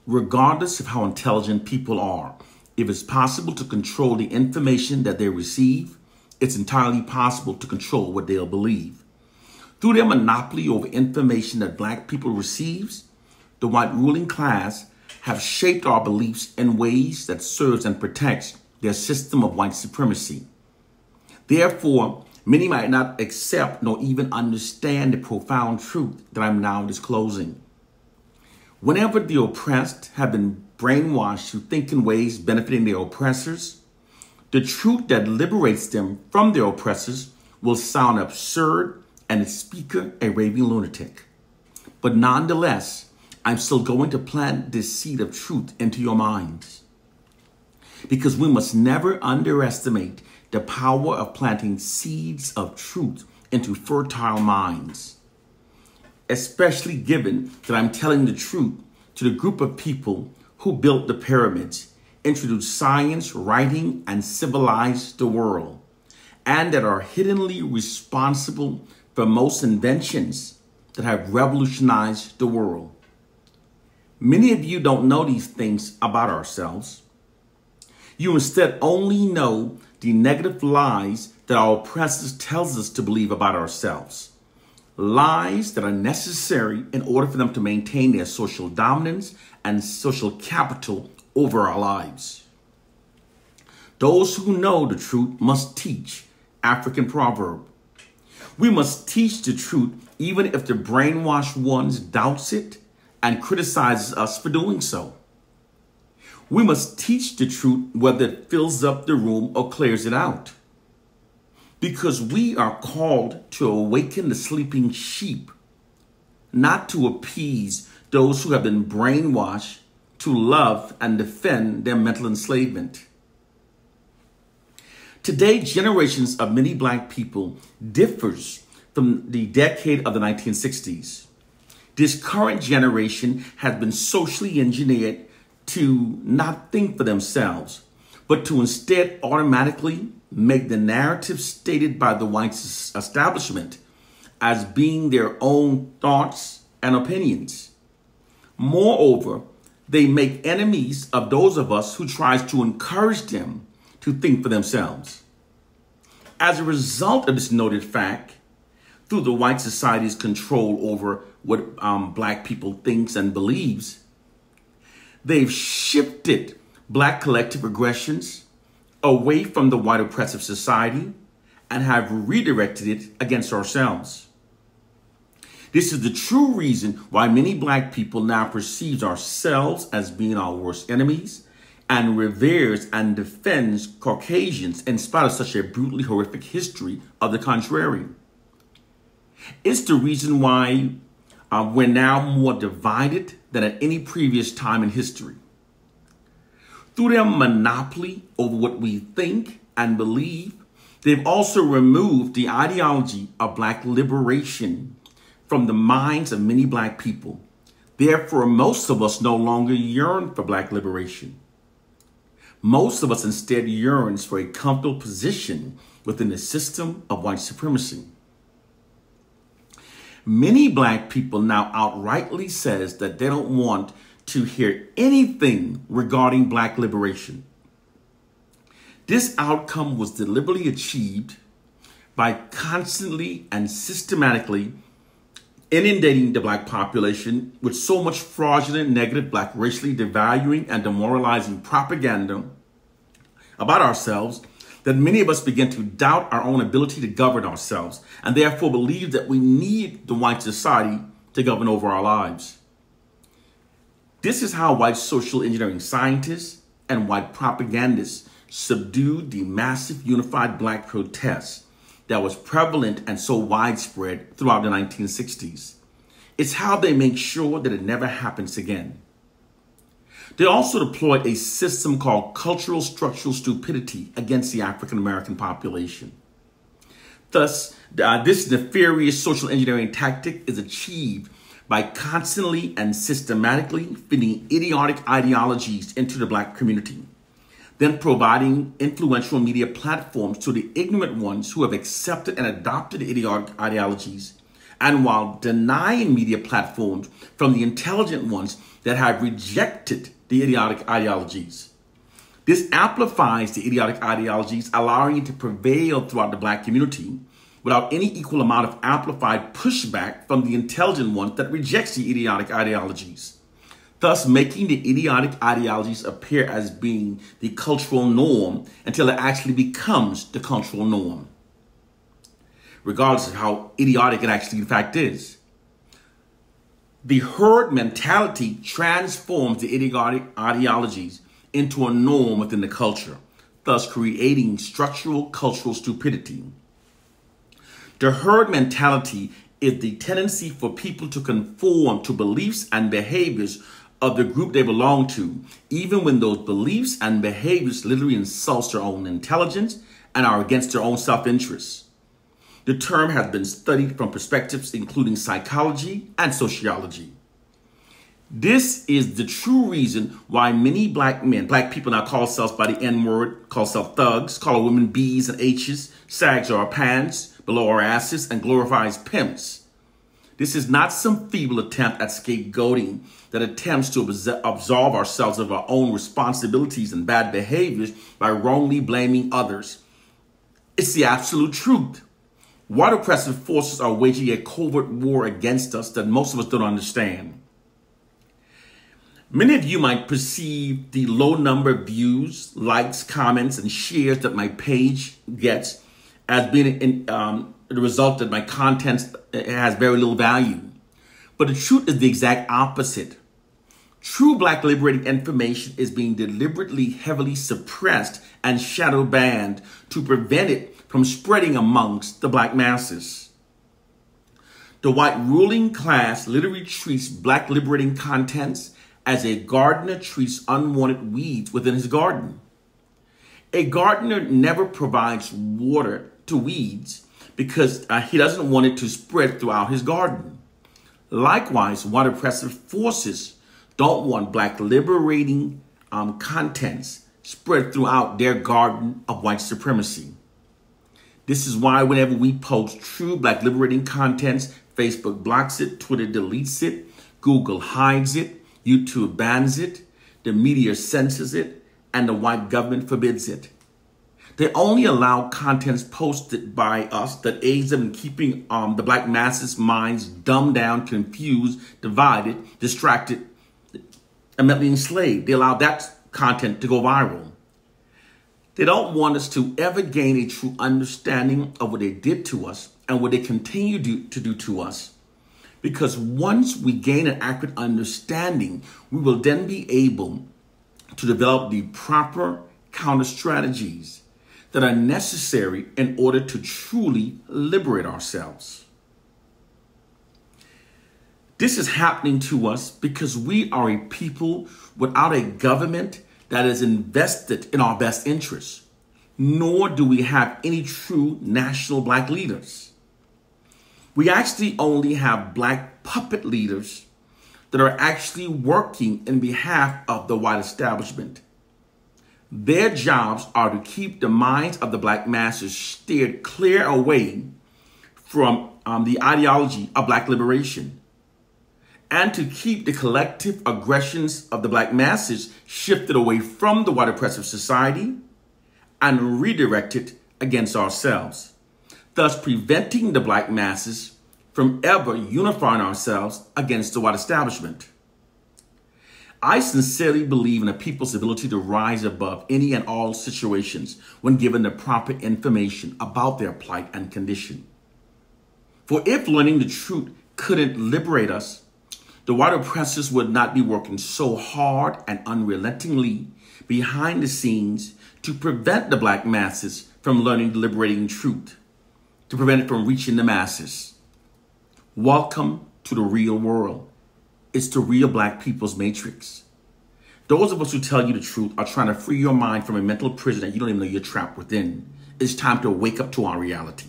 Regardless of how intelligent people are, if it's possible to control the information that they receive, it's entirely possible to control what they'll believe. Through their monopoly over information that Black people receives, the white ruling class have shaped our beliefs in ways that serves and protects their system of white supremacy. Therefore, many might not accept nor even understand the profound truth that I'm now disclosing. Whenever the oppressed have been brainwashed to think in ways benefiting their oppressors, the truth that liberates them from their oppressors will sound absurd and its speaker a raving lunatic. But nonetheless, I'm still going to plant this seed of truth into your minds. Because we must never underestimate the power of planting seeds of truth into fertile minds. Especially given that I'm telling the truth to the group of people who built the pyramids, introduced science, writing, and civilized the world, and that are hiddenly responsible for most inventions that have revolutionized the world. Many of you don't know these things about ourselves. You instead only know the negative lies that our oppressors tells us to believe about ourselves. Lies that are necessary in order for them to maintain their social dominance and social capital over our lives. Those who know the truth must teach. African proverb. We must teach the truth even if the brainwashed ones doubts it and criticizes us for doing so. We must teach the truth whether it fills up the room or clears it out. Because we are called to awaken the sleeping sheep, not to appease those who have been brainwashed to love and defend their mental enslavement. Today, generations of many Black people differs from the decade of the 1960s. This current generation has been socially engineered to not think for themselves, but to instead automatically make the narrative stated by the white establishment as being their own thoughts and opinions. Moreover, they make enemies of those of us who tries to encourage them to think for themselves. As a result of this noted fact, through the white society's control over what Black people thinks and believes, they've shifted Black collective aggressions away from the white oppressive society and have redirected it against ourselves. This is the true reason why many Black people now perceive ourselves as being our worst enemies and reveres and defends Caucasians in spite of such a brutally horrific history of the contrary. It's the reason why we're now more divided than at any previous time in history. Through their monopoly over what we think and believe, they've also removed the ideology of Black liberation from the minds of many Black people. Therefore, most of us no longer yearn for Black liberation. Most of us instead yearns for a comfortable position within the system of white supremacy. Many Black people now outrightly says that they don't want to hear anything regarding Black liberation. This outcome was deliberately achieved by constantly and systematically inundating the Black population with so much fraudulent, negative, Black racially devaluing and demoralizing propaganda about ourselves that many of us begin to doubt our own ability to govern ourselves and therefore believe that we need the white society to govern over our lives. This is how white social engineering scientists and white propagandists subdued the massive unified Black protests that was prevalent and so widespread throughout the 1960s. It's how they make sure that it never happens again. They also deployed a system called cultural structural stupidity against the African American population. Thus, this nefarious social engineering tactic is achieved by constantly and systematically feeding idiotic ideologies into the Black community, then providing influential media platforms to the ignorant ones who have accepted and adopted idiotic ideologies and while denying media platforms from the intelligent ones that have rejected the idiotic ideologies. This amplifies the idiotic ideologies, allowing it to prevail throughout the Black community without any equal amount of amplified pushback from the intelligent ones that rejects the idiotic ideologies, thus making the idiotic ideologies appear as being the cultural norm until it actually becomes the cultural norm, regardless of how idiotic it actually in fact is. The herd mentality transforms the idiotic ideologies into a norm within the culture, thus creating structural cultural stupidity. The herd mentality is the tendency for people to conform to beliefs and behaviors of the group they belong to, even when those beliefs and behaviors literally insult their own intelligence and are against their own self-interest. The term has been studied from perspectives including psychology and sociology. This is the true reason why many black people now call themselves by the N-word, call themselves thugs, call women B's and H's, sags our pants, below our asses, and glorifies pimps. This is not some feeble attempt at scapegoating that attempts to absolve ourselves of our own responsibilities and bad behaviors by wrongly blaming others. It's the absolute truth. White oppressive forces are waging a covert war against us that most of us don't understand. Many of you might perceive the low number of views, likes, comments, and shares that my page gets as being the result that my content has very little value. But the truth is the exact opposite. True Black liberating information is being deliberately heavily suppressed and shadow banned to prevent it from spreading amongst the Black masses. The white ruling class literally treats Black liberating contents as a gardener treats unwanted weeds within his garden. A gardener never provides water to weeds because he doesn't want it to spread throughout his garden. Likewise, white oppressive forces don't want Black liberating contents spread throughout their garden of white supremacy. This is why whenever we post true Black liberating contents, Facebook blocks it, Twitter deletes it, Google hides it, YouTube bans it, the media censors it, and the white government forbids it. They only allow contents posted by us that aids them in keeping the Black masses' minds dumbed down, confused, divided, distracted, and mentally enslaved. They allow that content to go viral. They don't want us to ever gain a true understanding of what they did to us and what they continue to do to us. Because once we gain an accurate understanding, we will then be able to develop the proper counter strategies that are necessary in order to truly liberate ourselves. This is happening to us because we are a people without a government that is invested in our best interests, nor do we have any true national Black leaders. We actually only have Black puppet leaders that are actually working in behalf of the white establishment. Their jobs are to keep the minds of the Black masses steered clear away from the ideology of Black liberation, and to keep the collective aggressions of the Black masses shifted away from the white oppressive society and redirected against ourselves, thus preventing the Black masses from ever unifying ourselves against the white establishment. I sincerely believe in a people's ability to rise above any and all situations when given the proper information about their plight and condition. For if learning the truth couldn't liberate us, the white oppressors would not be working so hard and unrelentingly behind the scenes to prevent the Black masses from learning the liberating truth, to prevent it from reaching the masses. Welcome to the real world. It's the real Black people's matrix. Those of us who tell you the truth are trying to free your mind from a mental prison that you don't even know you're trapped within. It's time to wake up to our reality.